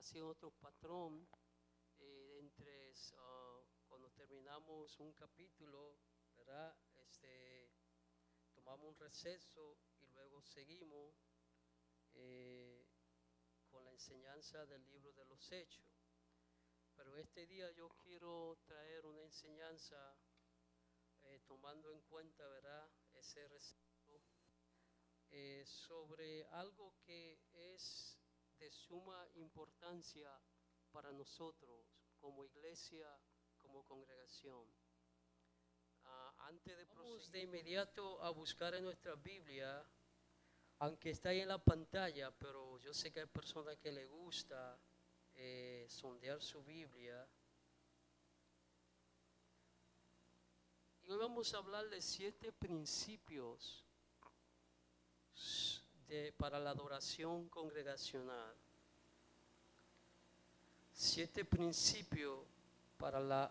ha sido nuestro patrón cuando terminamos un capítulo, ¿verdad? Tomamos un receso y luego seguimos con la enseñanza del libro de los Hechos. Pero este día yo quiero traer una enseñanza tomando en cuenta, ¿verdad?, ese receso sobre algo que es de suma importancia para nosotros como iglesia, como congregación. Antes de proseguir, de inmediato a buscar en nuestra Biblia, aunque está ahí en la pantalla, pero yo sé que hay personas que les gusta sondear su Biblia. Y hoy vamos a hablar de 7 principios para la adoración congregacional. 7 principios para la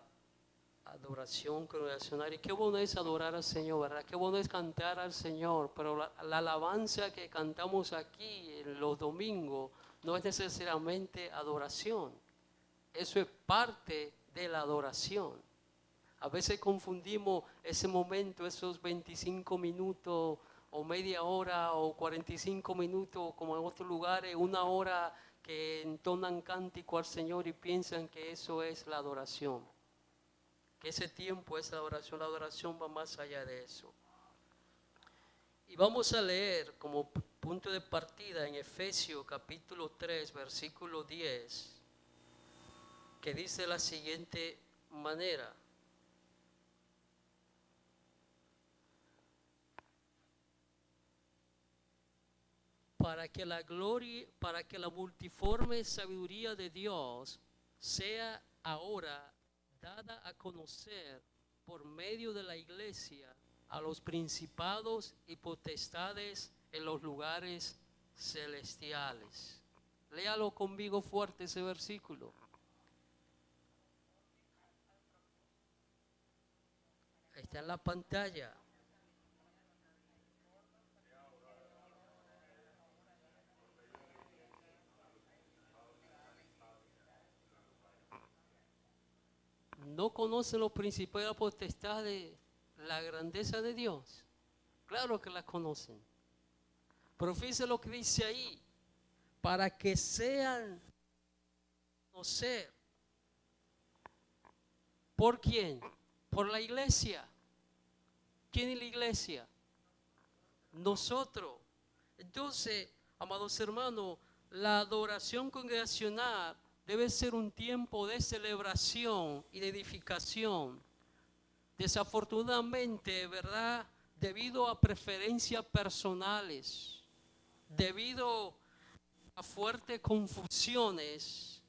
adoración congregacional. Y qué bueno es adorar al Señor, ¿verdad? Qué bueno es cantar al Señor, pero la alabanza que cantamos aquí en los domingos no es necesariamente adoración. Eso es parte de la adoración. A veces confundimos ese momento, esos 25 minutos o media hora o 45 minutos, como en otros lugares, 1 hora que entonan cántico al Señor y piensan que eso es la adoración. Que ese tiempo es la adoración va más allá de eso. Y vamos a leer como punto de partida en Efesios capítulo 3, versículo 10, que dice de la siguiente manera: para que la multiforme sabiduría de Dios sea ahora dada a conocer por medio de la iglesia a los principados y potestades en los lugares celestiales. Léalo conmigo fuerte ese versículo. Está en la pantalla. ¿No conocen los principados y la potestad de la grandeza de Dios? Claro que la conocen. Pero fíjense lo que dice ahí: para que sean conocer. ¿Por quién? Por la iglesia. ¿Quién es la iglesia? Nosotros. Entonces, amados hermanos, la adoración congregacional debe ser un tiempo de celebración y de edificación. Desafortunadamente, ¿verdad?, debido a preferencias personales, debido a fuertes confusiones,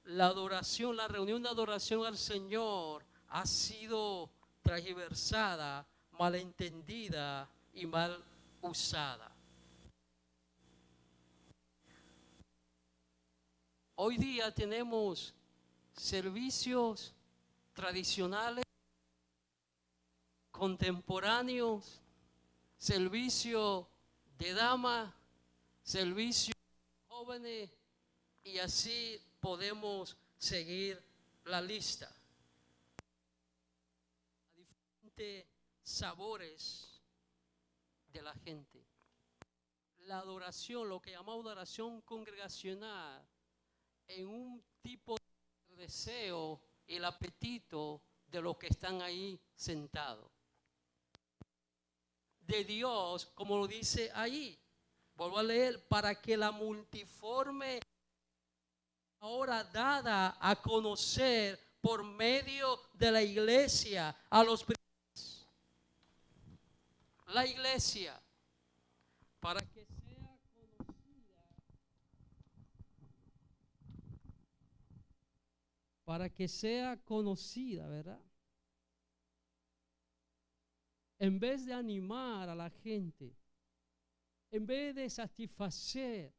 la adoración, la reunión de adoración al Señor ha sido transversada, malentendida y mal usada. Hoy día tenemos servicios tradicionales, contemporáneos, servicio de damas, servicio de jóvenes, y así podemos seguir la lista. A diferentes sabores de la gente. La adoración, lo que llamamos adoración congregacional, en un tipo de deseo y el apetito de los que están ahí sentados. De Dios, como lo dice ahí, vuelvo a leer: para que la multiforme ahora dada a conocer por medio de la iglesia a los primeros. La iglesia, para que sea conocida, ¿verdad? En vez de animar a la gente, en vez de satisfacer,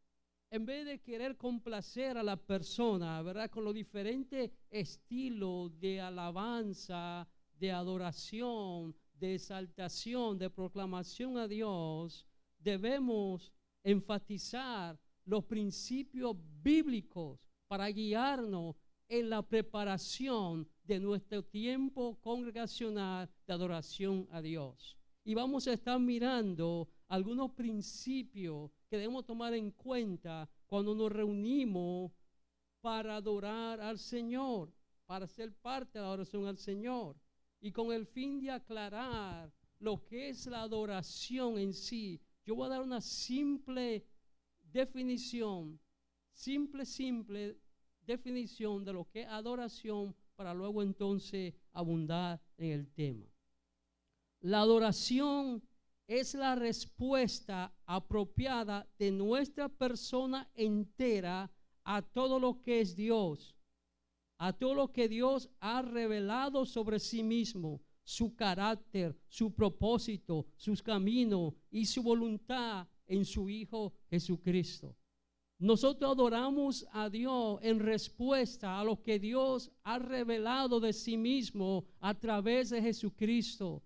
en vez de querer complacer a la persona, ¿verdad?, con los diferentes estilos de alabanza, de adoración, de exaltación, de proclamación a Dios, debemos enfatizar los principios bíblicos para guiarnos en la preparación de nuestro tiempo congregacional de adoración a Dios. Y vamos a estar mirando algunos principios que debemos tomar en cuenta cuando nos reunimos para adorar al Señor, para ser parte de la adoración al Señor. Y con el fin de aclarar lo que es la adoración en sí, yo voy a dar una simple definición, simple definición de lo que es adoración para luego entonces abundar en el tema. La adoración es la respuesta apropiada de nuestra persona entera a todo lo que es Dios, a todo lo que Dios ha revelado sobre sí mismo, su carácter, su propósito, sus caminos y su voluntad en su Hijo Jesucristo. Nosotros adoramos a Dios en respuesta a lo que Dios ha revelado de sí mismo a través de Jesucristo,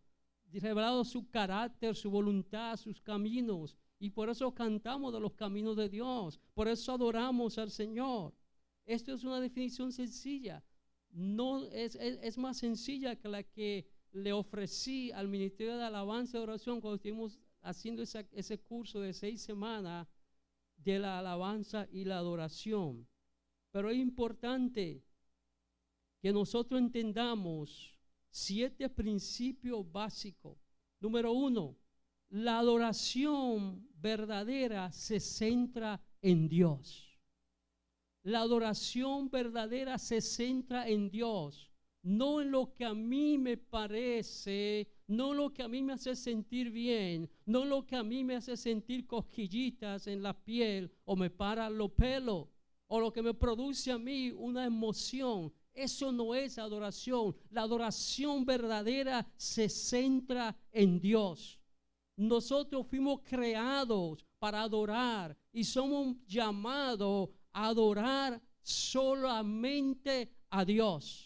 revelado su carácter, su voluntad, sus caminos, y por eso cantamos de los caminos de Dios, por eso adoramos al Señor. Esto es una definición sencilla, no es más sencilla que la que le ofrecí al Ministerio de Alabanza y Oración cuando estuvimos haciendo ese curso de 6 semanas de la alabanza y la adoración. Pero es importante que nosotros entendamos 7 principios básicos. Número 1, la adoración verdadera se centra en Dios. La adoración verdadera se centra en Dios, no en lo que a mí me parece, no lo que a mí me hace sentir bien, no lo que a mí me hace sentir cosquillitas en la piel o me para los pelos o lo que me produce a mí una emoción. Eso no es adoración. La adoración verdadera se centra en Dios. Nosotros fuimos creados para adorar y somos llamados a adorar solamente a Dios.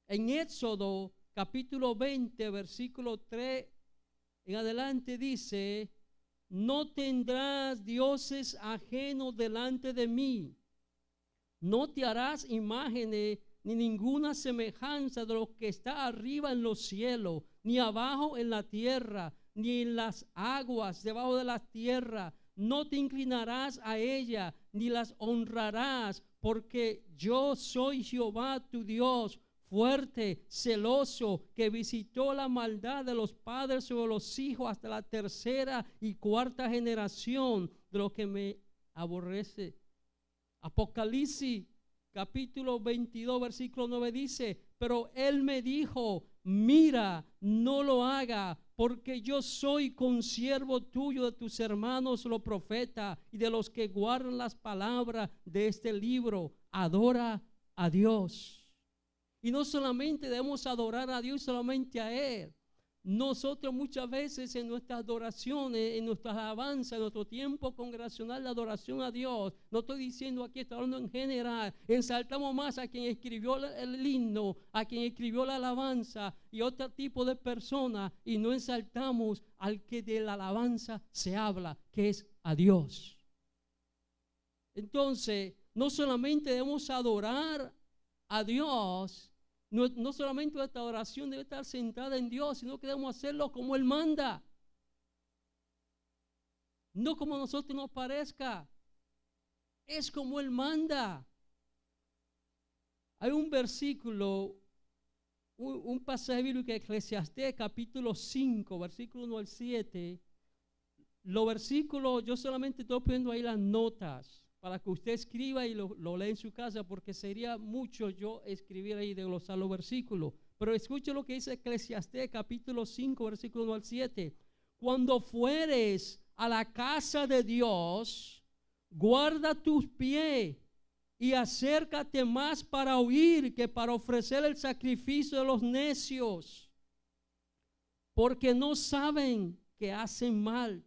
En Éxodo capítulo 20, versículo 3 en adelante dice: no tendrás dioses ajenos delante de mí, no te harás imágenes ni ninguna semejanza de lo que está arriba en los cielos, ni abajo en la tierra, ni en las aguas debajo de la tierra. No te inclinarás a ella, ni las honrarás, porque yo soy Jehová tu Dios, fuerte, celoso, que visitó la maldad de los padres sobre los hijos hasta la 3ª y 4ª generación de los que me aborrece. Apocalipsis capítulo 22 versículo 9 dice: pero él me dijo, mira, no lo haga, porque yo soy consiervo tuyo, de tus hermanos los profetas y de los que guardan las palabras de este libro. Adora a Dios. Y no solamente debemos adorar a Dios, solamente a Él. Nosotros muchas veces en nuestras adoraciones, en nuestras alabanzas, en nuestro tiempo congregacional de adoración a Dios, no estoy diciendo aquí, estoy hablando en general, ensaltamos más a quien escribió el himno, a quien escribió la alabanza y otro tipo de personas, y no ensaltamos al que de la alabanza se habla, que es a Dios. Entonces, no solamente debemos adorar a Dios, no solamente nuestra adoración debe estar centrada en Dios, sino que debemos hacerlo como Él manda, no como a nosotros nos parezca, es como Él manda. Hay un versículo, un pasaje bíblico de Eclesiastés capítulo 5, versículo 1 al 7. Los versículos, yo solamente estoy poniendo ahí las notas para que usted escriba y lo lea en su casa, porque sería mucho yo escribir ahí de glosar los versículos. Pero escuche lo que dice Eclesiastés capítulo 5, versículo 1 al 7. Cuando fueres a la casa de Dios, guarda tus pies y acércate más para oír que para ofrecer el sacrificio de los necios, porque no saben que hacen mal.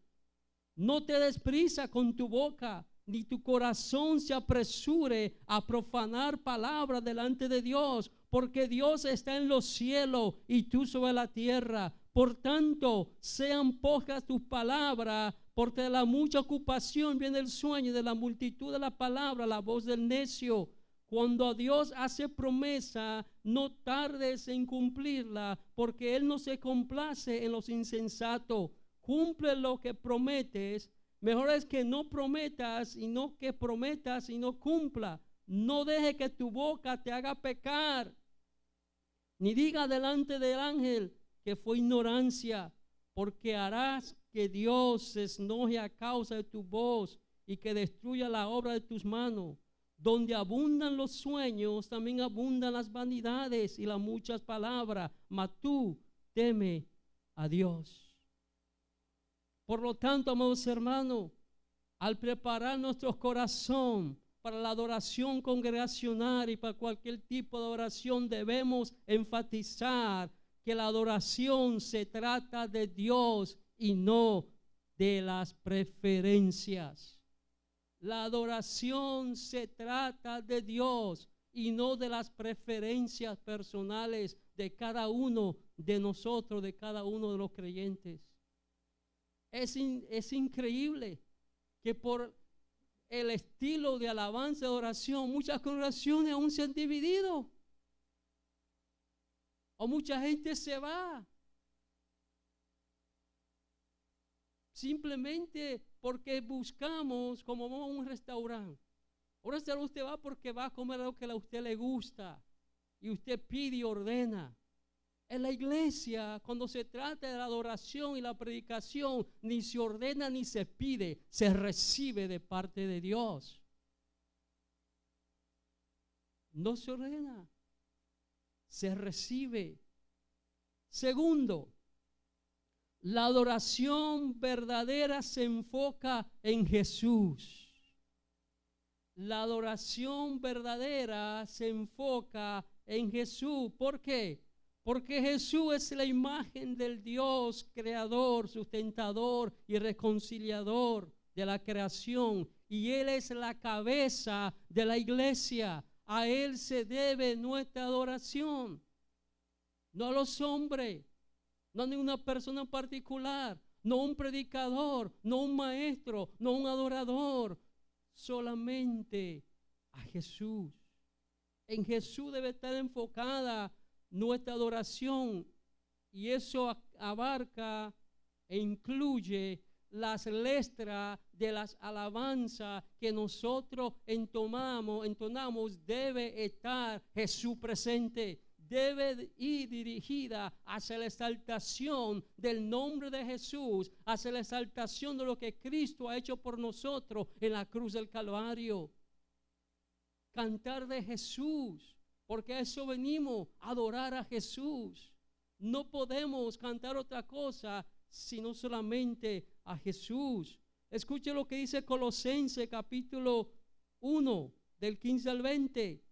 No te des prisa con tu boca, ni tu corazón se apresure a profanar palabras delante de Dios, porque Dios está en los cielos y tú sobre la tierra. Por tanto, sean pocas tus palabras, porque de la mucha ocupación viene el sueño, de la multitud de la palabra, la voz del necio. Cuando Dios hace promesa, no tardes en cumplirla, porque Él no se complace en los insensatos. Cumple lo que prometes. Mejor es que no prometas y no que prometas y no cumpla. No deje que tu boca te haga pecar, ni diga delante del ángel que fue ignorancia, porque harás que Dios se enoje a causa de tu voz y que destruya la obra de tus manos. Donde abundan los sueños, también abundan las vanidades y las muchas palabras, mas tú teme a Dios. Por lo tanto, amados hermanos, al preparar nuestro corazón para la adoración congregacional y para cualquier tipo de oración, debemos enfatizar que la adoración se trata de Dios y no de las preferencias. La adoración se trata de Dios y no de las preferencias personales de cada uno de nosotros, de cada uno de los creyentes. Es increíble que por el estilo de alabanza y adoración muchas congregaciones aún se han dividido. O mucha gente se va. Simplemente porque buscamos, como vamos a un restaurante. A un restaurante usted va porque va a comer algo que a usted le gusta. Y usted pide y ordena. En la iglesia, cuando se trata de la adoración y la predicación, ni se ordena ni se pide, se recibe de parte de Dios. No se ordena, se recibe. Segundo, la adoración verdadera se enfoca en Jesús. La adoración verdadera se enfoca en Jesús. ¿Por qué? Porque Jesús es la imagen del Dios creador, sustentador y reconciliador de la creación. Y Él es la cabeza de la iglesia. A Él se debe nuestra adoración. No a los hombres, no a ninguna persona en particular, no a un predicador, no a un maestro, no a un adorador. Solamente a Jesús. En Jesús debe estar enfocada nuestra adoración, y eso abarca e incluye las letras de las alabanzas que nosotros entonamos. Debe estar Jesús presente, debe ir dirigida hacia la exaltación del nombre de Jesús, hacia la exaltación de lo que Cristo ha hecho por nosotros en la cruz del Calvario. Cantar de Jesús, porque a eso venimos, a adorar a Jesús. No podemos cantar otra cosa sino solamente a Jesús. Escuche lo que dice Colosenses capítulo 1 del 15 al 20.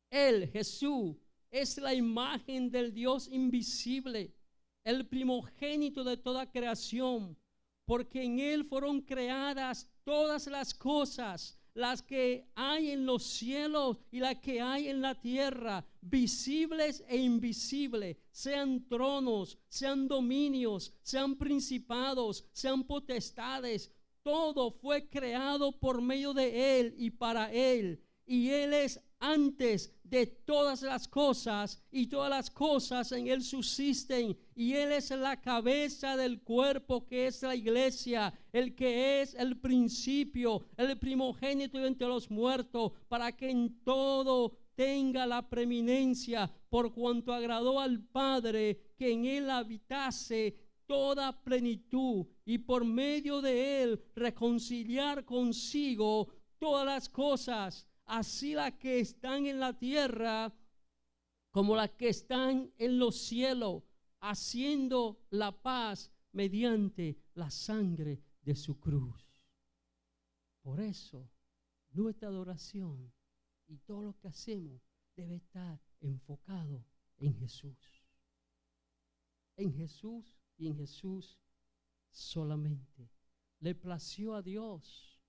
Él, Jesús, es la imagen del Dios invisible, el primogénito de toda creación, porque en Él fueron creadas todas las cosas, las que hay en los cielos y las que hay en la tierra, visibles e invisibles, sean tronos, sean dominios, sean principados, sean potestades. Todo fue creado por medio de Él y para Él. Y Él es antes de todas las cosas, y todas las cosas en Él subsisten, y Él es la cabeza del cuerpo que es la iglesia, el que es el principio, el primogénito entre los muertos, para que en todo tenga la preeminencia, por cuanto agradó al Padre que en Él habitase toda plenitud, y por medio de Él reconciliar consigo todas las cosas, así las que están en la tierra como las que están en los cielos, haciendo la paz mediante la sangre de su cruz. Por eso nuestra adoración y todo lo que hacemos debe estar enfocado en Jesús. En Jesús y en Jesús solamente. Le plació a Dios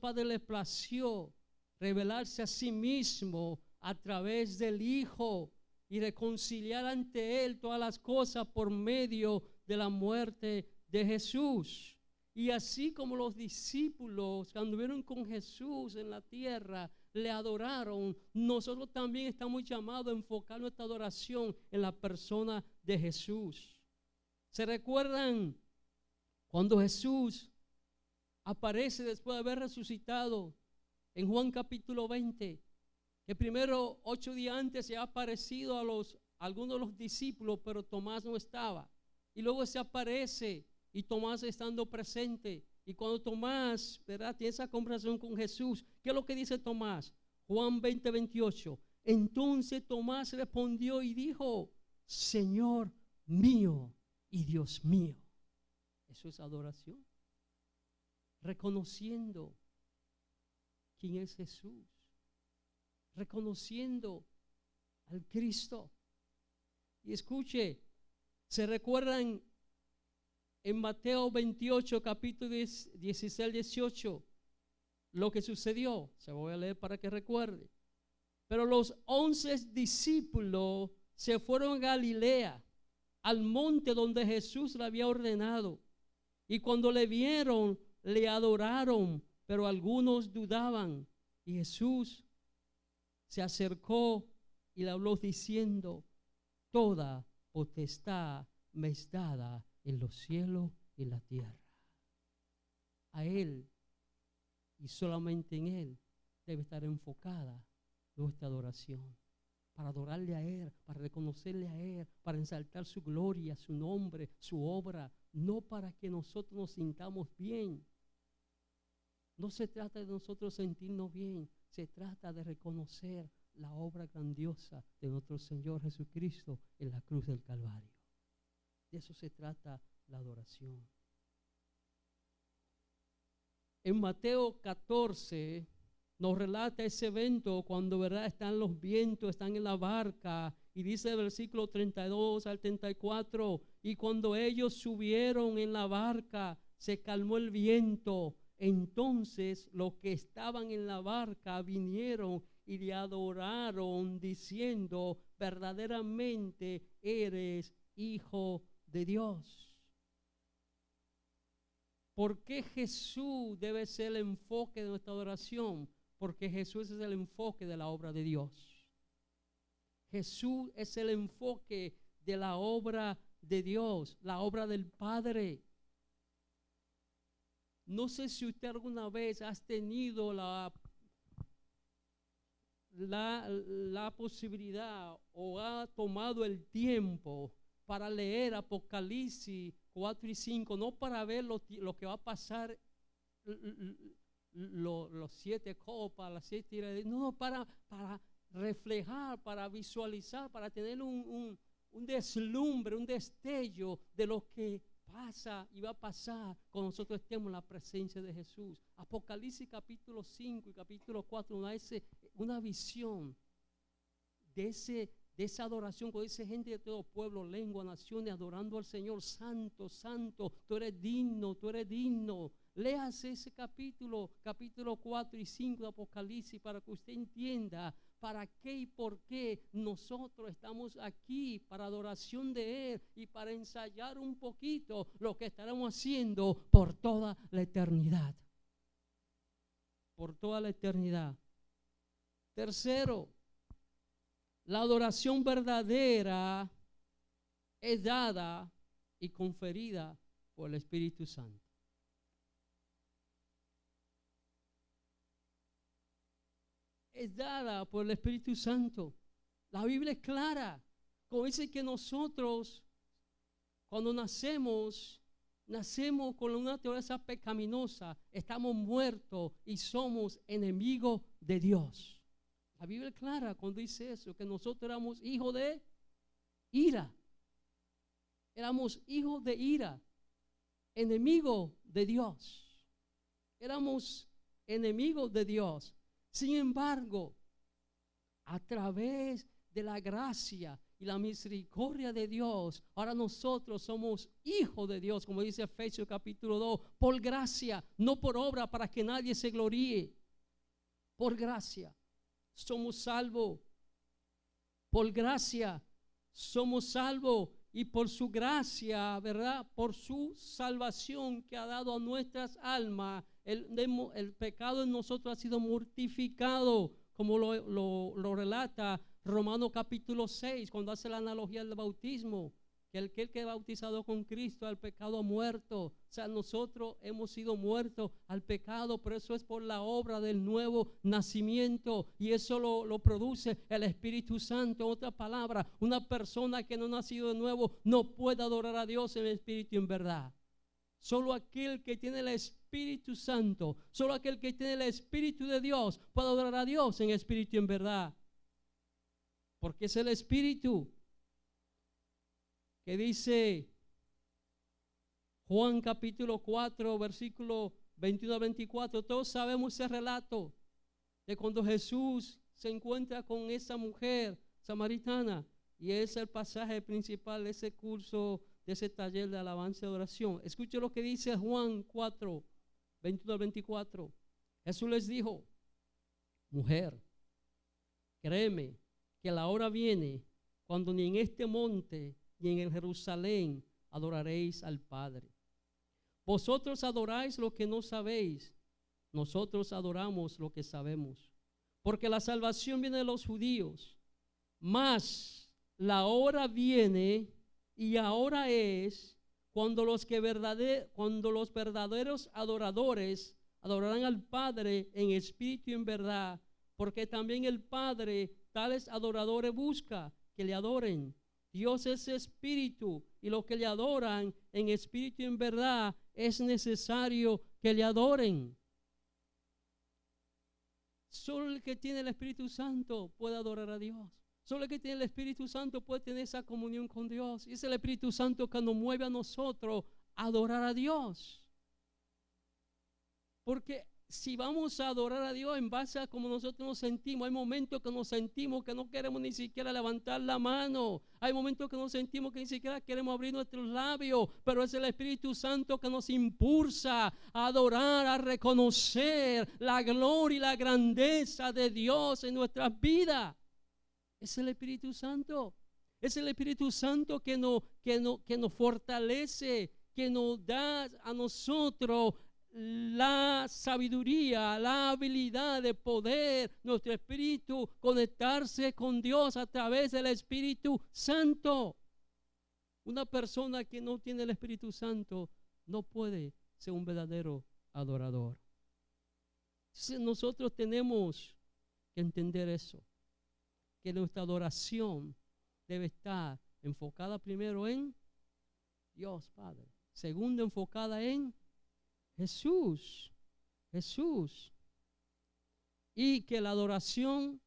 Padre le plació revelarse a sí mismo a través del Hijo, y reconciliar ante Él todas las cosas por medio de la muerte de Jesús. Y así como los discípulos que anduvieron con Jesús en la tierra le adoraron, nosotros también estamos llamados a enfocar nuestra adoración en la persona de Jesús. ¿Se recuerdan cuando Jesús aparece después de haber resucitado en Juan capítulo 20? Que primero 8 días antes se ha aparecido a algunos de los discípulos, pero Tomás no estaba. Y luego se aparece y Tomás estando presente. Y cuando Tomás, ¿verdad?, tiene esa conversación con Jesús, ¿qué es lo que dice Tomás? Juan 20, 28. Entonces Tomás respondió y dijo: Señor mío y Dios mío. Eso es adoración. Reconociendo quién es Jesús. Reconociendo al Cristo. Y escuche, ¿se recuerdan en Mateo 28, capítulo 16, 18, lo que sucedió? Se voy a leer para que recuerde. Pero los 11 discípulos se fueron a Galilea, al monte donde Jesús le había ordenado. Y cuando le vieron, le adoraron, pero algunos dudaban. Y Jesús se acercó y le habló diciendo: toda potestad me es dada en los cielos y en la tierra. A Él y solamente en Él debe estar enfocada nuestra adoración. Para adorarle a Él, para reconocerle a Él, para ensaltar su gloria, su nombre, su obra. No para que nosotros nos sintamos bien. No se trata de nosotros sentirnos bien. Se trata de reconocer la obra grandiosa de nuestro Señor Jesucristo en la cruz del Calvario. De eso se trata la adoración. En Mateo 14 nos relata ese evento cuando, ¿verdad?, están los vientos, están en la barca, y dice el versículo 32 al 34, y cuando ellos subieron en la barca, se calmó el viento. Entonces los que estaban en la barca vinieron y le adoraron diciendo: verdaderamente eres Hijo de Dios. ¿Por qué Jesús debe ser el enfoque de nuestra adoración? Porque Jesús es el enfoque de la obra de Dios. Jesús es el enfoque de la obra de Dios, la obra del Padre. No sé si usted alguna vez ha tenido la posibilidad o ha tomado el tiempo para leer Apocalipsis 4 y 5, no para ver lo que va a pasar, los 7 copas, las 7, no, para reflejar, para visualizar, para tener un deslumbre, un destello de lo que pasa y va a pasar cuando nosotros estemos en la presencia de Jesús. Apocalipsis capítulo 5 y capítulo 4 nos da una visión de esa adoración, con esa gente de todo pueblo, lengua, naciones, adorando al Señor. Santo, santo, tú eres digno, tú eres digno. Léase ese capítulo 4 y 5 de Apocalipsis para que usted entienda para qué y por qué nosotros estamos aquí, para adoración de Él y para ensayar un poquito lo que estaremos haciendo por toda la eternidad. Por toda la eternidad. Tercero, la adoración verdadera es dada y conferida por el Espíritu Santo. Es dada por el Espíritu Santo. La Biblia es clara, como dice que nosotros cuando nacemos con una naturaleza pecaminosa, estamos muertos y somos enemigos de Dios. La Biblia es clara cuando dice eso, que nosotros éramos hijos de ira. Éramos hijos de ira, enemigos de Dios. Éramos enemigos de Dios. Sin embargo, a través de la gracia y la misericordia de Dios, ahora nosotros somos hijos de Dios, como dice Efesios capítulo 2, por gracia, no por obra, para que nadie se gloríe. Por gracia somos salvos Por gracia somos salvos y por su gracia, ¿verdad? Por su salvación que ha dado a nuestras almas, el pecado en nosotros ha sido mortificado, como lo relata Romanos capítulo 6, cuando hace la analogía del bautismo. Que el que es bautizado con Cristo al pecado ha muerto. O sea, nosotros hemos sido muertos al pecado, pero eso es por la obra del nuevo nacimiento, y eso lo produce el Espíritu Santo. En otras palabras, una persona que no ha nacido de nuevo no puede adorar a Dios en espíritu y en verdad. Solo aquel que tiene el Espíritu Santo, solo aquel que tiene el Espíritu de Dios puede adorar a Dios en espíritu y en verdad, porque es el Espíritu que dice Juan capítulo 4, versículo 21 a 24. Todos sabemos ese relato de cuando Jesús se encuentra con esa mujer samaritana, y es el pasaje principal de ese curso, de ese taller de alabanza y adoración. Escuche lo que dice Juan 4, 21 a 24. Jesús les dijo: mujer, créeme que la hora viene cuando ni en este monte y en el Jerusalén adoraréis al Padre. Vosotros adoráis lo que no sabéis, nosotros adoramos lo que sabemos, porque la salvación viene de los judíos. Mas la hora viene, y ahora es, cuando los verdaderos adoradores adorarán al Padre en espíritu y en verdad, porque también el Padre tales adoradores busca que le adoren. Dios es espíritu, y los que le adoran en espíritu y en verdad es necesario que le adoren. Solo el que tiene el Espíritu Santo puede adorar a Dios. Solo el que tiene el Espíritu Santo puede tener esa comunión con Dios. Y es el Espíritu Santo que nos mueve a nosotros a adorar a Dios. Porque si vamos a adorar a Dios en base a cómo nosotros nos sentimos, hay momentos que nos sentimos que no queremos ni siquiera levantar la mano. Hay momentos que nos sentimos que ni siquiera queremos abrir nuestros labios, pero es el Espíritu Santo que nos impulsa a adorar, a reconocer la gloria y la grandeza de Dios en nuestras vidas. Es el Espíritu Santo. Es el Espíritu Santo que nos fortalece, que nos da a nosotros la sabiduría, la habilidad de poder, nuestro espíritu, conectarse con Dios a través del Espíritu Santo. Una persona que no tiene el Espíritu Santo no puede ser un verdadero adorador. Entonces nosotros tenemos que entender eso, que nuestra adoración debe estar enfocada primero en Dios Padre, segundo enfocada en Jesús. Y que la adoración,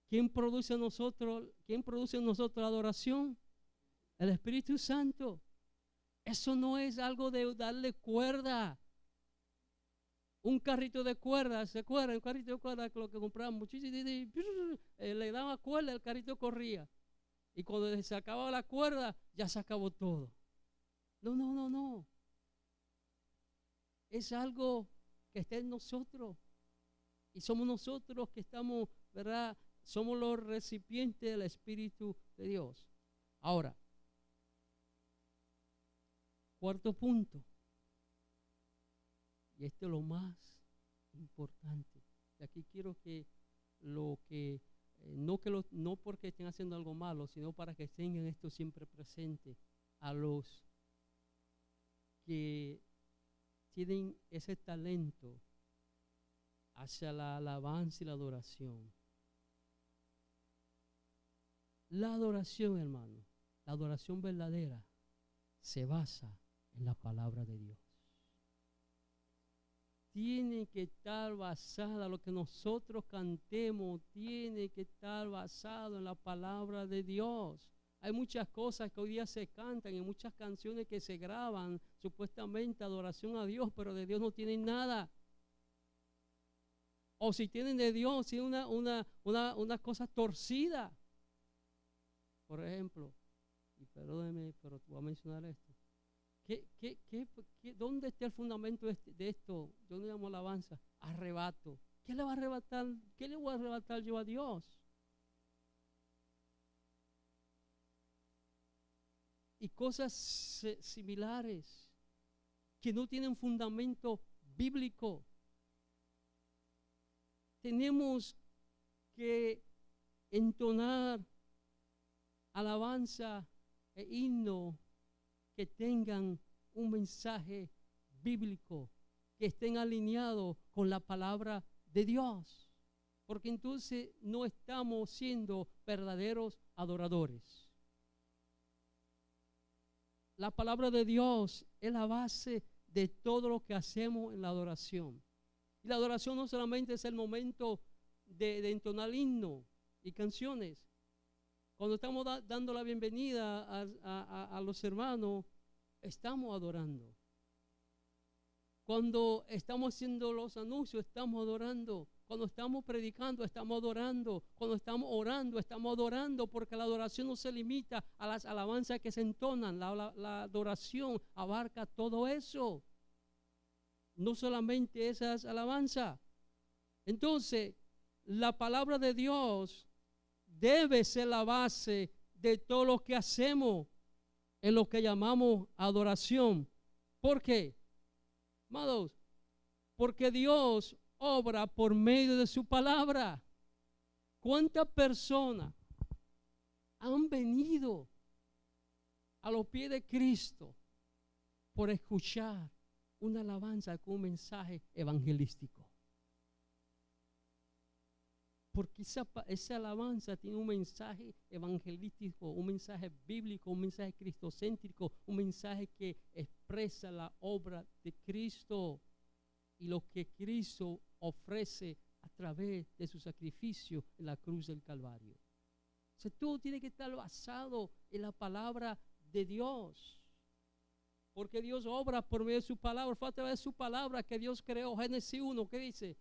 ¿quién produce en nosotros la adoración? El Espíritu Santo. Eso no es algo de darle cuerda. Un carrito de cuerda, ¿se acuerdan? Un carrito de cuerda que lo que compramos, le daba cuerda, el carrito corría. Y cuando se acababa la cuerda, ya se acabó todo. No. Es algo que está en nosotros, y somos nosotros que estamos, ¿verdad? Somos los recipientes del Espíritu de Dios. Ahora, cuarto punto, y esto es lo más importante. Y aquí quiero que no porque estén haciendo algo malo, sino para que tengan esto siempre presente, a los que tienen ese talento hacia la alabanza y la adoración. La adoración, hermano, la adoración verdadera se basa en la palabra de Dios. Tiene que estar basada, lo que nosotros cantemos tiene que estar basado en la palabra de Dios. Hay muchas cosas que hoy día se cantan y muchas canciones que se graban, supuestamente adoración a Dios, pero de Dios no tienen nada. O si tienen de Dios, tienen una cosa torcida. Por ejemplo, y perdóneme, pero voy a mencionar esto. ¿Dónde está el fundamento de esto? Yo no llamo alabanza, arrebato. ¿Qué le va a arrebatar? ¿Qué le voy a arrebatar yo a Dios? y cosas similares que no tienen fundamento bíblico. Tenemos que entonar alabanza e himno que tengan un mensaje bíblico, que estén alineados con la palabra de Dios, porque entonces no estamos siendo verdaderos adoradores. La palabra de Dios es la base de todo lo que hacemos en la adoración. Y la adoración no solamente es el momento de entonar himno y canciones. Cuando estamos dando la bienvenida a los hermanos, estamos adorando. Cuando estamos haciendo los anuncios, estamos adorando. Cuando estamos predicando, estamos adorando. Cuando estamos orando, estamos adorando, porque la adoración no se limita a las alabanzas que se entonan. La adoración abarca todo eso. No solamente esas alabanzas. Entonces, la palabra de Dios debe ser la base de todo lo que hacemos en lo que llamamos adoración. ¿Por qué? Amados, porque Dios obra por medio de su palabra. ¿Cuántas personas han venido a los pies de Cristo por escuchar una alabanza con un mensaje evangelístico? Porque esa alabanza tiene un mensaje evangelístico, un mensaje bíblico, un mensaje cristocéntrico, un mensaje que expresa la obra de Cristo y lo que Cristo ofrece a través de su sacrificio en la cruz del Calvario. O sea, todo tiene que estar basado en la palabra de Dios. Porque Dios obra por medio de su palabra. Fue a través de su palabra que Dios creó. Génesis 1, ¿qué dice?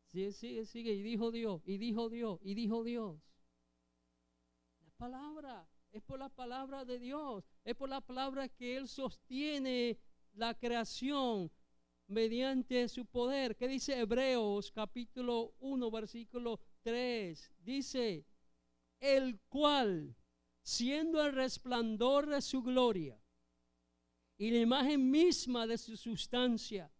Sigue. Y dijo Dios. La palabra. Es por la palabra de Dios. Es por la palabra que Él sostiene la creación mediante su poder. ¿Qué dice Hebreos capítulo 1 versículo 3? Dice, el cual, siendo el resplandor de su gloria y la imagen misma de su sustancia,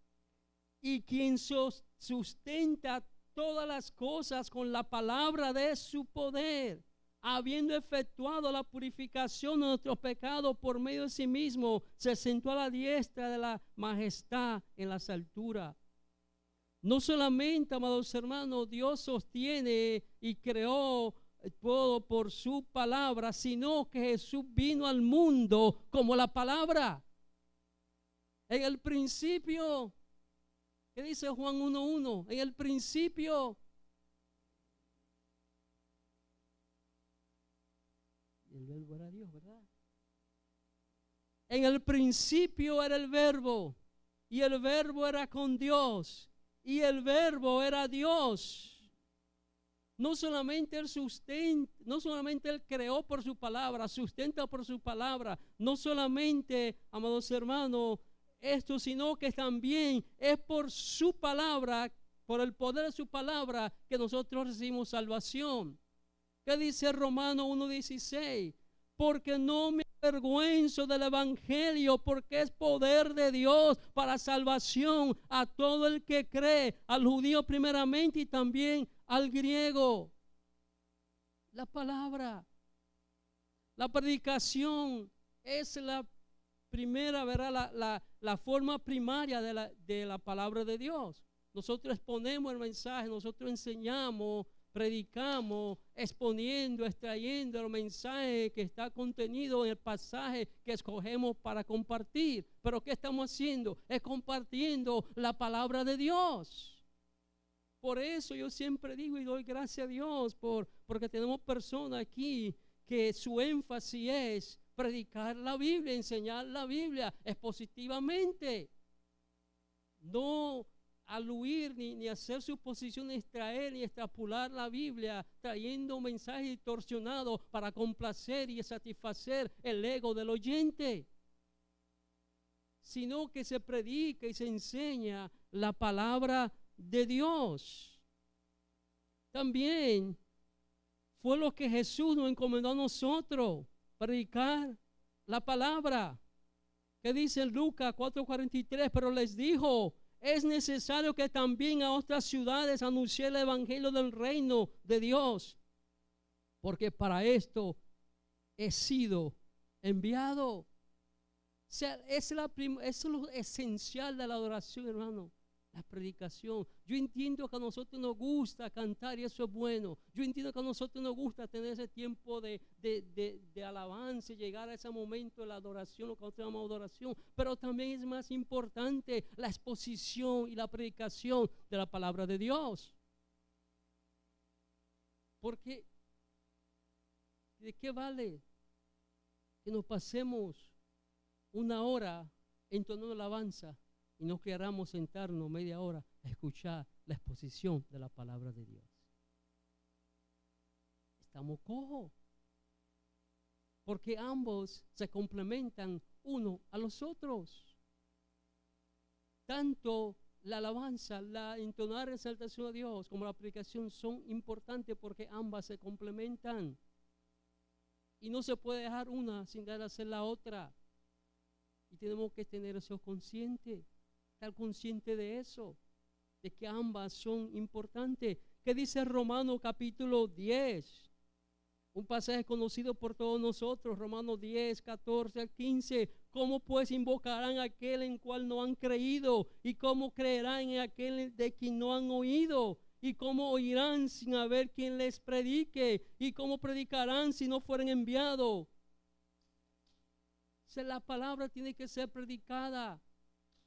y quien sustenta todas las cosas con la palabra de su poder, habiendo efectuado la purificación de nuestros pecados por medio de sí mismo, se sentó a la diestra de la majestad en las alturas. No solamente, amados hermanos, Dios sostiene y creó todo por su palabra, sino que Jesús vino al mundo como la palabra. En el principio, ¿qué dice Juan 1:1? En el principio, y el verbo era Dios, ¿verdad? En el principio era el verbo, y el verbo era con Dios, y el verbo era Dios. No solamente Él sustenta, no solamente Él creó por su palabra, sustenta por su palabra, no solamente, amados hermanos, esto, sino que también es por su palabra, por el poder de su palabra, que nosotros recibimos salvación. ¿Qué dice Romanos 1:16? Porque no me avergüenzo del evangelio, porque es poder de Dios para salvación a todo el que cree, al judío primeramente y también al griego. La palabra, la predicación es la primera, ¿verdad? La forma primaria de la palabra de Dios. Nosotros exponemos el mensaje, nosotros enseñamos, predicamos, exponiendo, extrayendo el mensaje que está contenido en el pasaje que escogemos para compartir. Pero ¿qué estamos haciendo? Es compartiendo la palabra de Dios. Por eso yo siempre digo y doy gracias a Dios porque tenemos personas aquí que su énfasis es predicar la Biblia, enseñar la Biblia expositivamente. No aludir ni hacer suposiciones, extraer ni extrapolar la Biblia, trayendo mensajes distorsionados para complacer y satisfacer el ego del oyente. Sino que se predica y se enseña la palabra de Dios. También fue lo que Jesús nos encomendó a nosotros, predicar la palabra. ¿Qué dice Lucas 4:43? Pero les dijo, es necesario que también a otras ciudades anuncie el evangelio del reino de Dios, porque para esto he sido enviado. O sea, es lo esencial de la adoración, hermano. La predicación. Yo entiendo que a nosotros nos gusta cantar y eso es bueno. Yo entiendo que a nosotros nos gusta tener ese tiempo de alabanza y llegar a ese momento de la adoración, lo que nosotros llamamos adoración. Pero también es más importante la exposición y la predicación de la palabra de Dios. Porque ¿de qué vale que nos pasemos una hora entonando alabanza y no queramos sentarnos media hora a escuchar la exposición de la palabra de Dios? Estamos cojos, porque ambos se complementan uno a los otros. Tanto la alabanza, la entonar exaltación a Dios como la predicación son importantes porque ambas se complementan. Y no se puede dejar una sin dar a hacer la otra. Y tenemos que tener eso consciente. Estar consciente de eso, de que ambas son importantes. ¿Qué dice Romanos capítulo 10? Un pasaje conocido por todos nosotros, Romanos 10, 14 al 15. ¿Cómo pues invocarán a aquel en cual no han creído? ¿Y cómo creerán en aquel de quien no han oído? ¿Y cómo oirán sin haber quien les predique? ¿Y cómo predicarán si no fueren enviados? O sea, la palabra tiene que ser predicada.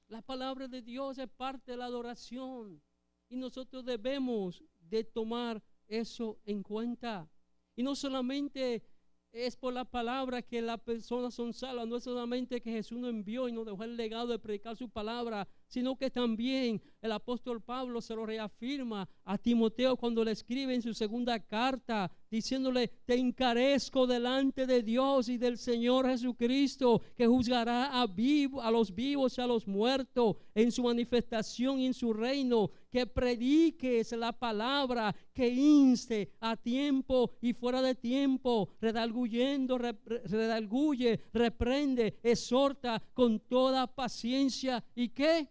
La palabra de Dios es parte de la adoración y nosotros debemos de tomar eso en cuenta. Y no solamente es por la palabra que las personas son salvas, no es solamente que Jesús nos envió y nos dejó el legado de predicar su palabra, sino que también el apóstol Pablo se lo reafirma a Timoteo cuando le escribe en su segunda carta, diciéndole, te encarezco delante de Dios y del Señor Jesucristo, que juzgará a los vivos y a los muertos en su manifestación y en su reino, que prediques la palabra, que inste a tiempo y fuera de tiempo, redarguye, reprende, exhorta con toda paciencia. ¿Y qué?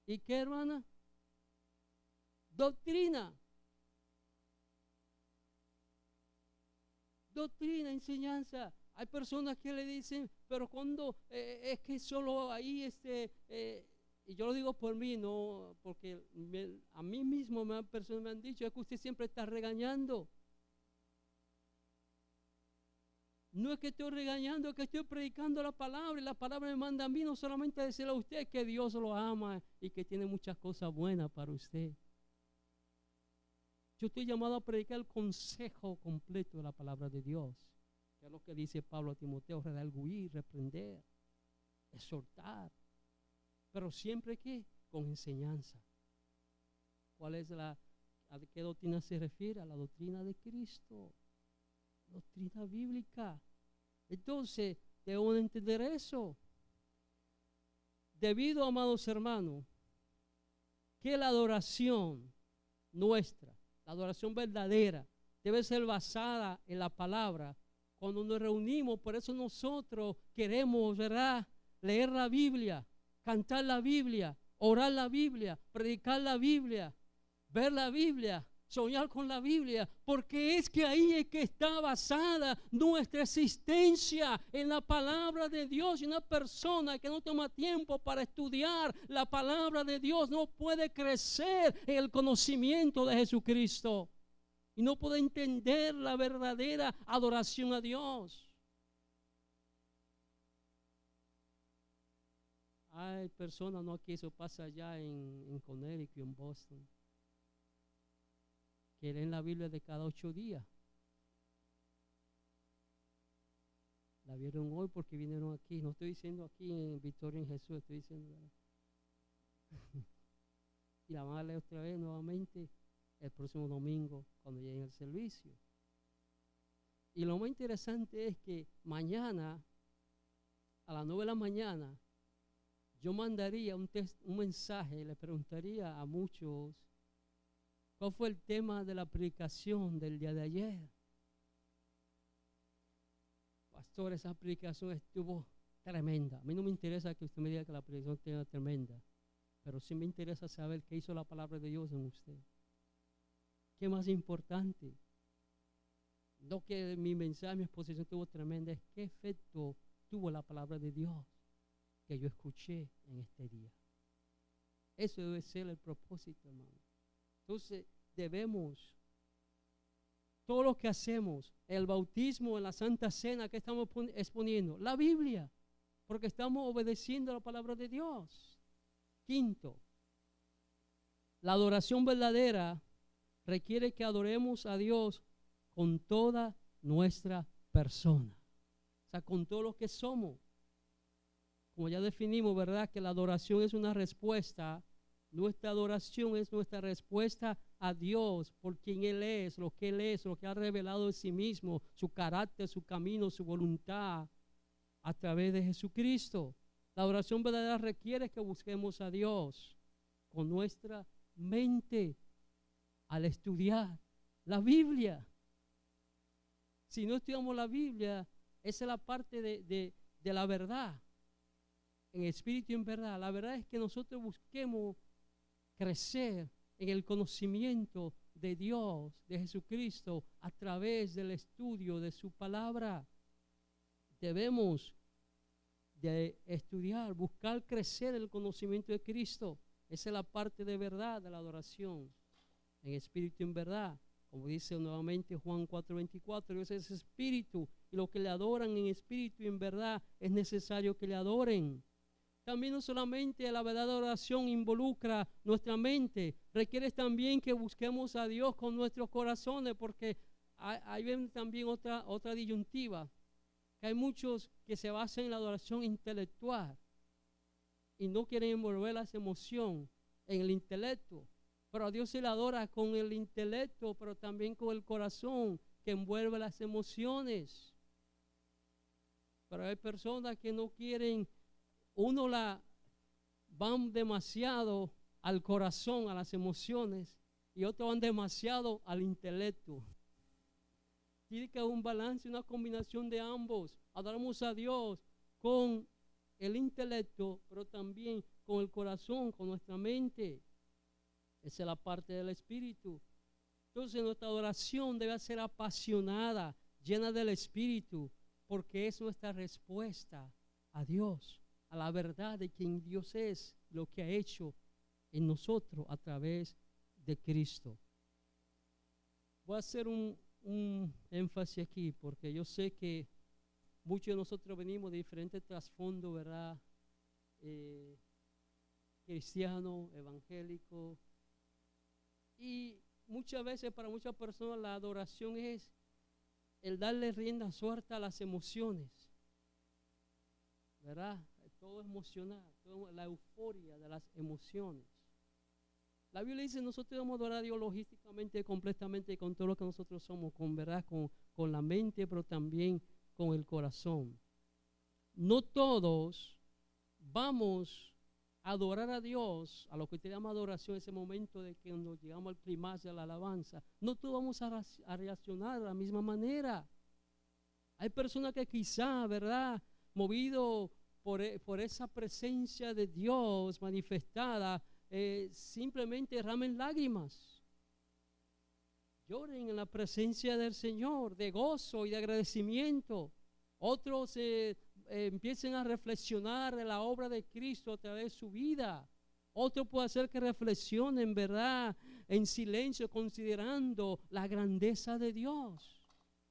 ¿Y qué, hermana? Doctrina. Doctrina, enseñanza. Hay personas que le dicen, pero cuando es que solo ahí y yo lo digo por mí, no, porque a mí mismo personas me han dicho, es que usted siempre está regañando. No es que estoy regañando, es que estoy predicando la palabra, y la palabra me manda a mí no solamente a decirle a usted que Dios lo ama y que tiene muchas cosas buenas para usted. Yo estoy llamado a predicar el consejo completo de la palabra de Dios, que es lo que dice Pablo a Timoteo, redarguir, reprender, exhortar, pero siempre que con enseñanza. ¿Cuál es a qué doctrina se refiere? A la doctrina de Cristo, doctrina bíblica. Entonces, debemos entender eso. Debido, amados hermanos, que la adoración nuestra, la adoración verdadera, debe ser basada en la palabra. Cuando nos reunimos, por eso nosotros queremos, ¿verdad?, leer la Biblia, cantar la Biblia, orar la Biblia, predicar la Biblia, ver la Biblia, soñar con la Biblia, porque es que ahí es que está basada nuestra existencia, en la palabra de Dios. Y una persona que no toma tiempo para estudiar la palabra de Dios no puede crecer en el conocimiento de Jesucristo y no puede entender la verdadera adoración a Dios. Hay personas, no, que eso pasa allá en Connecticut, en Boston, que leen la Biblia de cada 8 días. La vieron hoy porque vinieron aquí. No estoy diciendo aquí en Victoria en Jesús, estoy diciendo y la van a leer otra vez nuevamente el próximo domingo cuando lleguen al servicio. Y lo más interesante es que mañana a las 9 de la mañana yo mandaría un mensaje, le preguntaría a muchos ¿Cuál fue el tema de la predicación del día de ayer? Pastor, esa predicación estuvo tremenda. A mí no me interesa que usted me diga que la predicación estuvo tremenda, pero sí me interesa saber qué hizo la palabra de Dios en usted. ¿Qué más importante? No que mi mensaje, mi exposición estuvo tremenda, es qué efecto tuvo la palabra de Dios que yo escuché en este día. Eso debe ser el propósito, hermano. Entonces, debemos, todo lo que hacemos, el bautismo, en la Santa Cena, que estamos exponiendo, la Biblia, porque estamos obedeciendo la palabra de Dios. Quinto, la adoración verdadera requiere que adoremos a Dios con toda nuestra persona, o sea, con todo lo que somos. Como ya definimos, ¿verdad? Que la adoración es una respuesta. Nuestra adoración es nuestra respuesta a Dios por quien Él es, lo que ha revelado de sí mismo, su carácter, su camino, su voluntad a través de Jesucristo. La adoración verdadera requiere que busquemos a Dios con nuestra mente al estudiar la Biblia. Si no estudiamos la Biblia, esa es la parte de la verdad, en espíritu y en verdad. La verdad es que nosotros busquemos crecer en el conocimiento de Dios, de Jesucristo, a través del estudio de su palabra. Debemos de estudiar, buscar crecer en el conocimiento de Cristo. Esa es la parte de verdad de la adoración, en espíritu y en verdad. Como dice nuevamente Juan 4:24, Dios es espíritu, y los que le adoran en espíritu y en verdad es necesario que le adoren. También no solamente la verdadera oración involucra nuestra mente, requiere también que busquemos a Dios con nuestros corazones, porque hay también otra disyuntiva, que hay muchos que se basan en la adoración intelectual y no quieren envolver las emociones en el intelecto. Pero a Dios se le adora con el intelecto, pero también con el corazón que envuelve las emociones. Pero hay personas que no quieren, van demasiado al corazón, a las emociones, y otros van demasiado al intelecto. Tiene que haber un balance, una combinación de ambos. Adoramos a Dios con el intelecto, pero también con el corazón, con nuestra mente. Esa es la parte del espíritu. Entonces nuestra adoración debe ser apasionada, llena del espíritu, porque es nuestra respuesta a Dios, a la verdad de quien Dios es, lo que ha hecho en nosotros a través de Cristo. Voy a hacer un énfasis aquí, porque yo sé que muchos de nosotros venimos de diferentes trasfondos, ¿verdad? Cristiano, evangélico. Y muchas veces para muchas personas la adoración es el darle rienda suelta a las emociones, ¿verdad? Todo emocional, la euforia de las emociones. La Biblia dice nosotros debemos adorar a Dios logísticamente, completamente, con todo lo que nosotros somos, con verdad, con la mente, pero también con el corazón. No todos vamos a adorar a Dios, a lo que usted llama adoración, ese momento de que cuando llegamos al clímax de la alabanza. No todos vamos a reaccionar de la misma manera. Hay personas que quizá, ¿verdad?, movido por esa presencia de Dios manifestada, simplemente derramen lágrimas, lloren en la presencia del Señor, de gozo y de agradecimiento. Otros empiecen a reflexionar de la obra de Cristo a través de su vida. Otro puede hacer que reflexionen, ¿verdad?, en silencio, considerando la grandeza de Dios.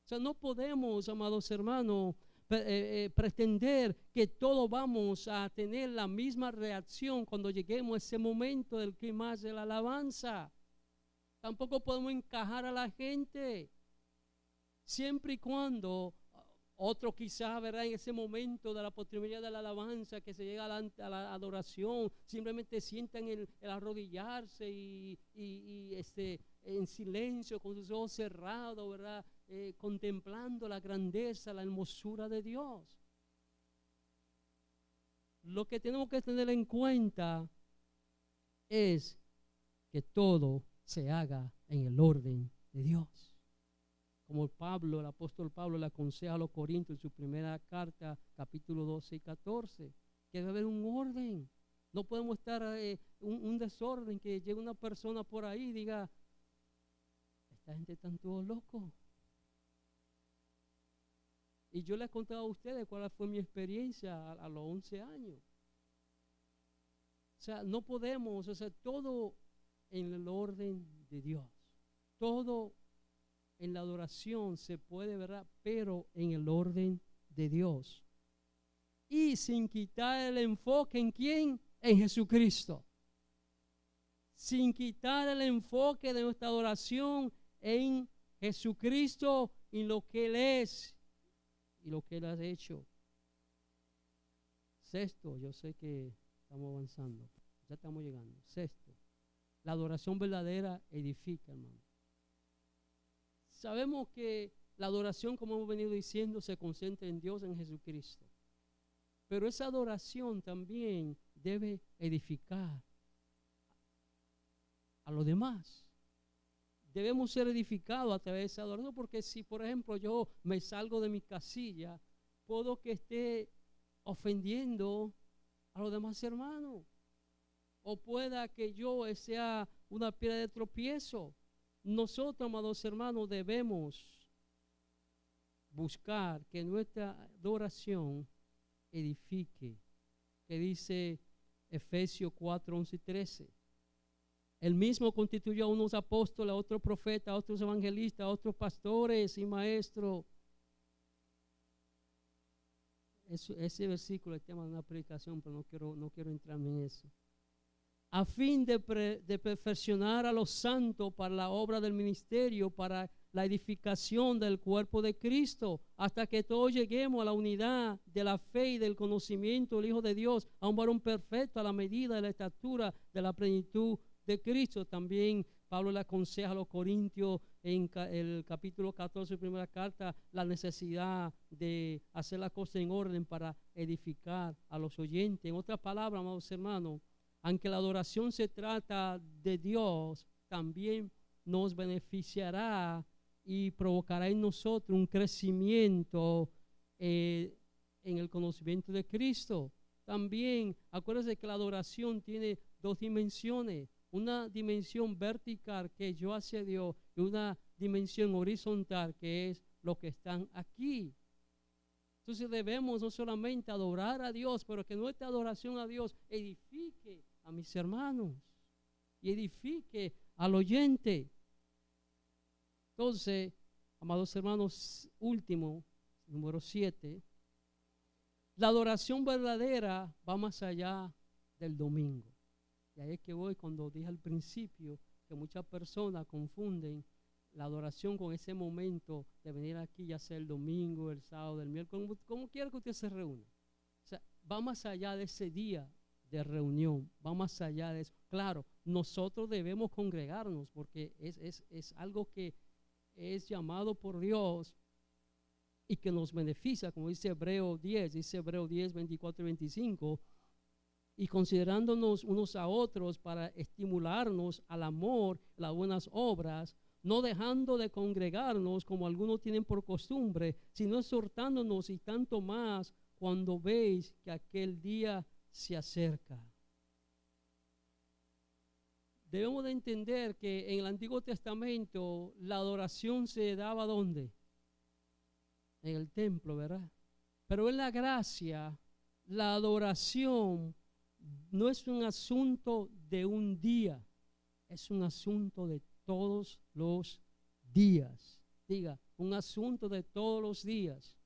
O sea, no podemos, amados hermanos, pretender que todos vamos a tener la misma reacción cuando lleguemos a ese momento del clímax de la alabanza. Tampoco podemos encajar a la gente, siempre y cuando otros quizás, ¿verdad?, en ese momento de la postrimería de la alabanza, que se llega a la adoración, simplemente sientan el arrodillarse y en silencio, con sus ojos cerrados, ¿verdad?, contemplando la grandeza, la hermosura de Dios. Lo que tenemos que tener en cuenta es que todo se haga en el orden de Dios. Como Pablo, el apóstol Pablo le aconseja a los Corintios en su primera carta, capítulo 12 y 14, que debe haber un orden. No podemos estar un desorden, que llegue una persona por ahí y diga, esta gente está todos locos. Y yo les he contado a ustedes cuál fue mi experiencia a los 11 años. O sea, no podemos hacer todo en el orden de Dios. Todo en la adoración se puede, ¿verdad? Pero en el orden de Dios. Y sin quitar el enfoque ¿en quién? En Jesucristo. Sin quitar el enfoque de nuestra adoración en Jesucristo y lo que Él es y lo que Él ha hecho. Sexto, yo sé que estamos avanzando, ya estamos llegando. Sexto, la adoración verdadera edifica, hermano. Sabemos que la adoración, como hemos venido diciendo, se concentra en Dios, en Jesucristo. Pero esa adoración también debe edificar a los demás. Debemos ser edificados a través de esa adoración, porque si, por ejemplo, yo me salgo de mi casilla, puedo que esté ofendiendo a los demás hermanos. O pueda que yo sea una piedra de tropiezo. Nosotros, amados hermanos, debemos buscar que nuestra adoración edifique, que dice Efesios 4, 11 y 13. Él mismo constituyó a unos apóstoles, a otros profetas, a otros evangelistas, a otros pastores y maestros. Ese versículo es el tema de una predicación, pero no quiero entrarme en eso. A fin de perfeccionar a los santos para la obra del ministerio, para la edificación del cuerpo de Cristo, hasta que todos lleguemos a la unidad de la fe y del conocimiento del Hijo de Dios, a un varón perfecto a la medida de la estatura de la plenitud de Cristo. También Pablo le aconseja a los Corintios en el capítulo 14, primera carta, la necesidad de hacer las cosas en orden para edificar a los oyentes. En otras palabras, amados hermanos, aunque la adoración se trata de Dios, también nos beneficiará y provocará en nosotros un crecimiento en el conocimiento de Cristo. También, acuérdense que la adoración tiene dos dimensiones. Una dimensión vertical, que es yo hacia Dios, y una dimensión horizontal, que es los que están aquí. Entonces debemos no solamente adorar a Dios, pero que nuestra adoración a Dios edifique a mis hermanos y edifique al oyente. Entonces, amados hermanos, último, número 7, la adoración verdadera va más allá del domingo. Y ahí es que voy cuando dije al principio que muchas personas confunden la adoración con ese momento de venir aquí, ya sea el domingo, el sábado, el miércoles, como quiera que usted se reúna. O sea, va más allá de ese día de reunión, va más allá de eso. Claro, nosotros debemos congregarnos porque es algo que es llamado por Dios y que nos beneficia, como dice Hebreos 10, 24 y 25, y considerándonos unos a otros para estimularnos al amor, las buenas obras, no dejando de congregarnos como algunos tienen por costumbre, sino exhortándonos, y tanto más cuando veis que aquel día se acerca. Debemos de entender que en el Antiguo Testamento la adoración se daba ¿dónde? En el templo, ¿verdad? Pero en la gracia, la adoración no es un asunto de un día, es un asunto de todos los días. Diga, un asunto de todos los días.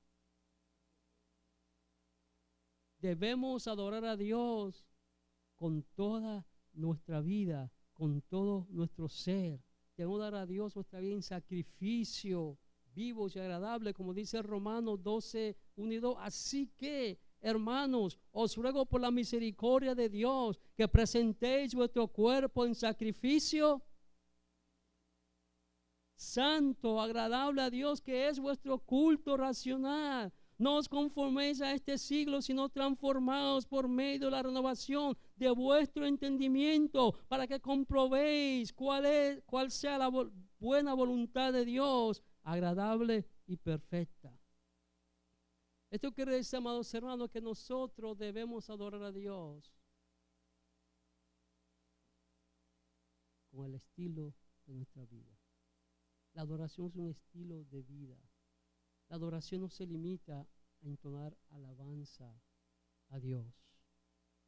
Debemos adorar a Dios con toda nuestra vida, con todo nuestro ser. Debemos dar a Dios nuestra vida en sacrificio vivo y agradable, como dice Romanos 12, 1 y 2. Así que, hermanos, os ruego por la misericordia de Dios que presentéis vuestro cuerpo en sacrificio santo, agradable a Dios, que es vuestro culto racional. No os conforméis a este siglo, sino transformaos por medio de la renovación de vuestro entendimiento, para que comprobéis cuál sea la buena voluntad de Dios, agradable y perfecta. Esto quiere decir, amados hermanos, que nosotros debemos adorar a Dios con el estilo de nuestra vida. La adoración es un estilo de vida. La adoración no se limita a entonar alabanza a Dios.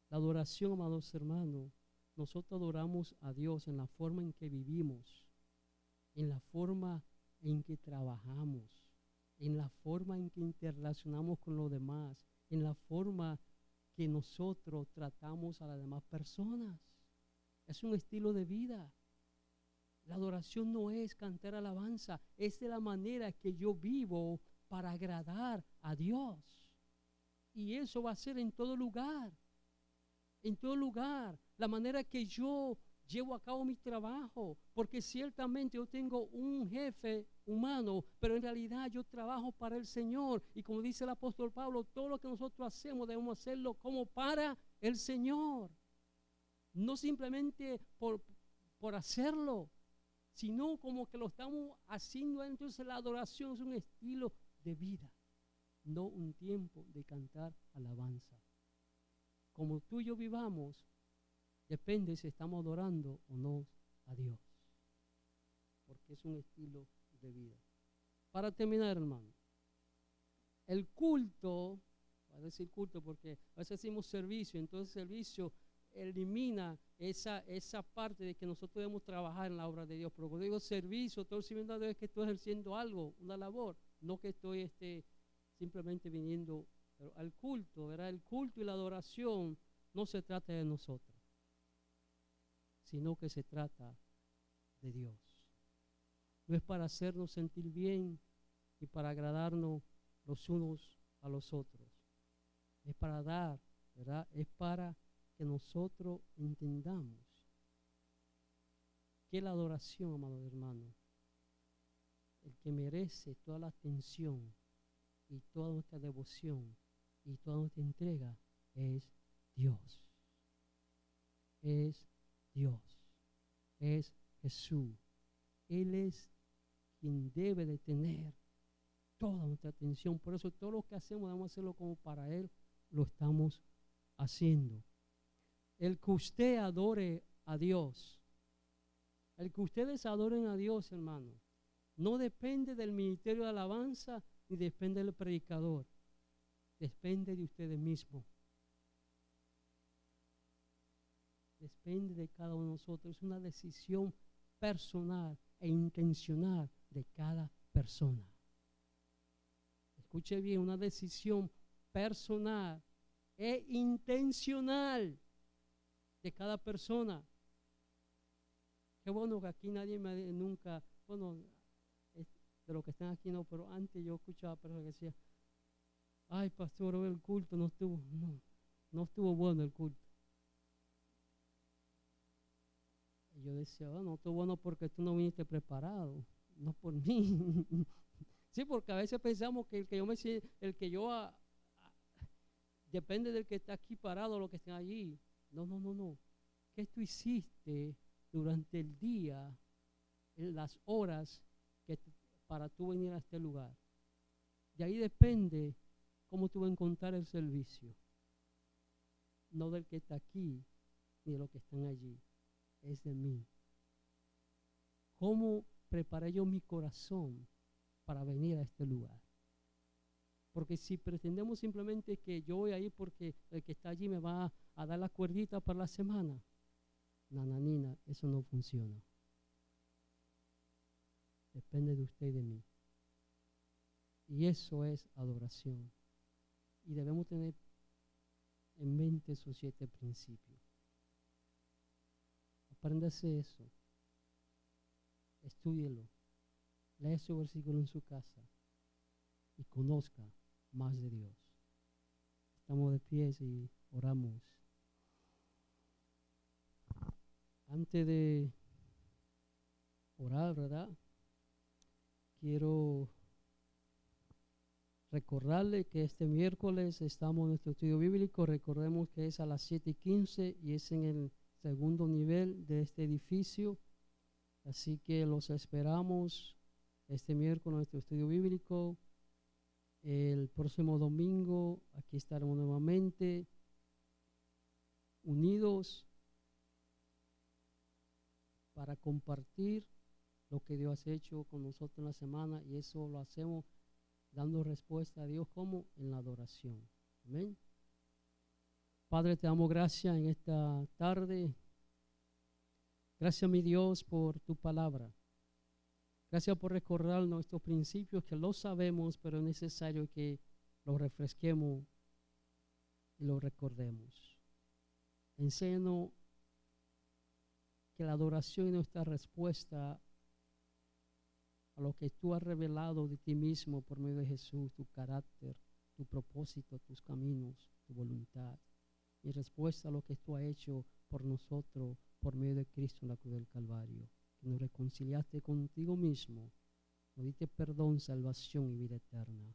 La adoración, amados hermanos, nosotros adoramos a Dios en la forma en que vivimos, en la forma en que trabajamos, en la forma en que interrelacionamos con los demás, en la forma que nosotros tratamos a las demás personas. Es un estilo de vida. La adoración no es cantar alabanza, es de la manera que yo vivo para agradar a Dios. Y eso va a ser en todo lugar. En todo lugar. La manera que yo llevo a cabo mi trabajo. Porque ciertamente yo tengo un jefe humano, pero en realidad yo trabajo para el Señor. Y como dice el apóstol Pablo, todo lo que nosotros hacemos debemos hacerlo como para el Señor. No simplemente por hacerlo, sino como que lo estamos haciendo. Entonces la adoración es un estilo de vida, no un tiempo de cantar alabanza. Como tú y yo vivamos, depende si estamos adorando o no a Dios, porque es un estilo de vida. Para terminar, hermano, el culto, voy a decir culto porque a veces decimos servicio, entonces servicio elimina esa parte de que nosotros debemos trabajar en la obra de Dios. Pero cuando digo servicio, todo el sirviendo a Dios es que estoy ejerciendo algo, una labor, no que estoy simplemente viniendo al culto, ¿verdad? El culto y la adoración no se trata de nosotros, sino que se trata de Dios. No es para hacernos sentir bien y para agradarnos los unos a los otros. Es para dar, ¿verdad? Es para que nosotros entendamos que la adoración, amados hermanos, el que merece toda la atención y toda nuestra devoción y toda nuestra entrega es Dios. Es Dios. Es Jesús. Él es quien debe de tener toda nuestra atención. Por eso todo lo que hacemos debemos hacerlo como para Él lo estamos haciendo. El que usted adore a Dios, el que ustedes adoren a Dios, hermano, no depende del ministerio de alabanza ni depende del predicador, depende de ustedes mismos, depende de cada uno de nosotros. Es una decisión personal e intencional de cada persona. Escuche bien, una decisión personal e intencional de cada persona. Qué bueno que aquí nadie nunca, bueno, de los que están aquí no, pero antes yo escuchaba a personas que decían, ay pastor, hoy el culto no estuvo bueno el culto. Y yo decía, no estuvo bueno porque tú no viniste preparado, no por mí. Sí, porque a veces pensamos que depende del que está aquí parado o lo que está allí. No. ¿Qué tú hiciste durante el día, en las horas para tú venir a este lugar? De ahí depende cómo tú vas a encontrar el servicio. No del que está aquí, ni de los que están allí. Es de mí. ¿Cómo preparé yo mi corazón para venir a este lugar? Porque si pretendemos simplemente que yo voy a ir porque el que está allí me va a dar la cuerdita para la semana, nananina, eso no funciona. Depende de usted y de mí. Y eso es adoración. Y debemos tener en mente esos 7 principios. Apréndase eso. Estúdielo. Lea ese versículo en su casa y conozca más de Dios. Estamos de pie y oramos. Antes de orar, ¿verdad? Quiero Recordarle que este miércoles estamos en nuestro estudio bíblico. Recordemos que es a las 7:15 y es en el segundo nivel de este edificio. Así que los esperamos este miércoles en nuestro estudio bíblico. El próximo domingo aquí estaremos nuevamente unidos para compartir lo que Dios ha hecho con nosotros en la semana, y eso lo hacemos dando respuesta a Dios como en la adoración. Amén. Padre, te damos gracias en esta tarde. Gracias, mi Dios, por tu palabra. Gracias por recordar nuestros principios, que lo sabemos, pero es necesario que los refresquemos y los recordemos. Enséñanos que la adoración es nuestra respuesta a lo que tú has revelado de ti mismo por medio de Jesús, tu carácter, tu propósito, tus caminos, tu voluntad. Y respuesta a lo que tú has hecho por nosotros por medio de Cristo en la cruz del Calvario. Que nos reconciliaste contigo mismo, nos diste perdón, salvación y vida eterna.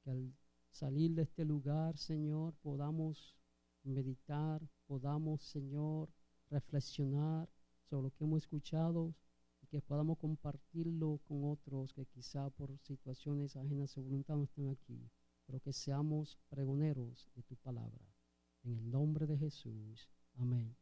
Que al salir de este lugar, Señor, podamos meditar, podamos, Señor, reflexionar sobre lo que hemos escuchado y que podamos compartirlo con otros que quizá por situaciones ajenas a su voluntad no estén aquí, pero que seamos pregoneros de tu palabra. En el nombre de Jesús. Amén.